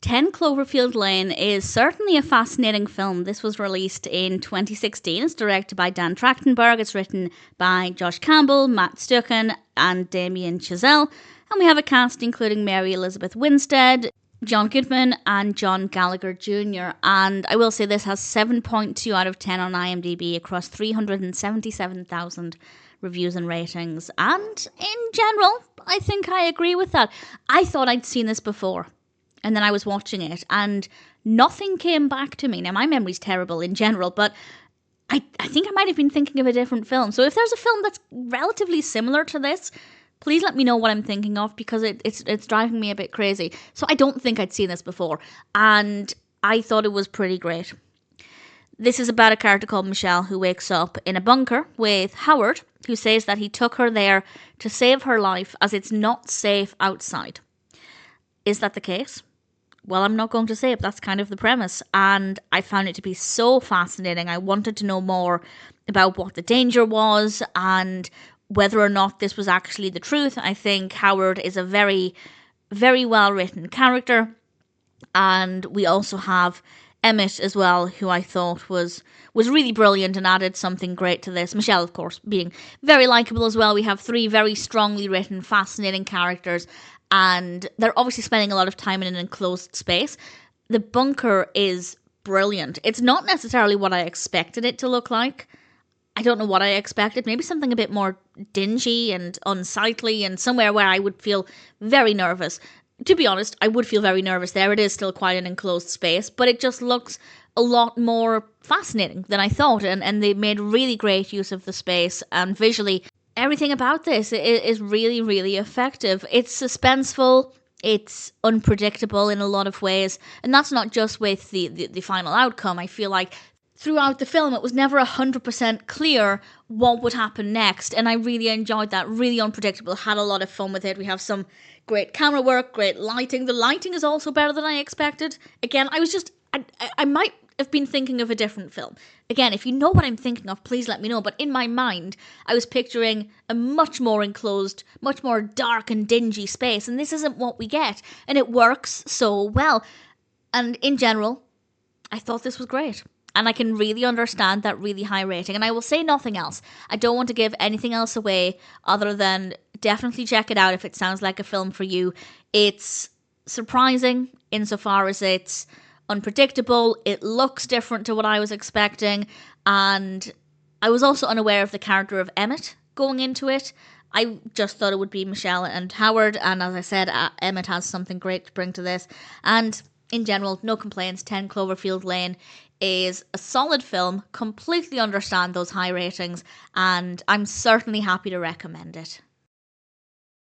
10 Cloverfield Lane is certainly a fascinating film. This was released in 2016. It's directed by Dan Trachtenberg. It's written by Josh Campbell, Matt Stuecken, and Damien Chazelle. And we have a cast including Mary Elizabeth Winstead, John Goodman, and John Gallagher Jr. And I will say this has 7.2 out of 10 on IMDb across 377,000 reviews and ratings. And in general, I think I agree with that. I thought I'd seen this before. And then I was watching it, and nothing came back to me. Now, my memory's terrible in general, but I think I might have been thinking of a different film. So if there's a film that's relatively similar to this, please let me know what I'm thinking of, because it's driving me a bit crazy. So I don't think I'd seen this before, and I thought it was pretty great. This is about a character called Michelle who wakes up in a bunker with Howard, who says that he took her there to save her life as it's not safe outside. Is that the case? Well, I'm not going to say it. That's kind of the premise. And I found it to be so fascinating. I wanted to know more about what the danger was and whether or not this was actually the truth. I think Howard is a very, very well-written character. And we also have Emmett as well, who I thought was really brilliant and added something great to this. Michelle, of course, being very likeable as well. We have three very strongly written, fascinating characters. And they're obviously spending a lot of time in an enclosed space. The bunker is brilliant. It's not necessarily what I expected it to look like. I don't know what I expected. Maybe something a bit more dingy and unsightly and somewhere where I would feel very nervous. To be honest, I would feel very nervous there. It is still quite an enclosed space, but it just looks a lot more fascinating than I thought. And they made really great use of the space, and visually everything about this is really, really effective. It's suspenseful, it's unpredictable in a lot of ways, and that's not just with the final outcome. I feel like throughout the film it was never 100% clear what would happen next, and I really enjoyed that. Really unpredictable, had a lot of fun with it. We have some great camera work, great lighting. The lighting is also better than I expected. Again, I might have been thinking of a different film. Again, if you know what I'm thinking of, please let me know. But in my mind, I was picturing a much more enclosed, much more dark and dingy space. And this isn't what we get. And it works so well. And in general, I thought this was great. And I can really understand that really high rating. And I will say nothing else. I don't want to give anything else away other than definitely check it out if it sounds like a film for you. It's surprising insofar as it's unpredictable. It looks different to what I was expecting, and I was also unaware of the character of Emmett going into it. I just thought it would be Michelle and Howard, and as I said, Emmett has something great to bring to this. And in general, no complaints. 10 Cloverfield Lane is a solid film. Completely understand those high ratings, and I'm certainly happy to recommend it.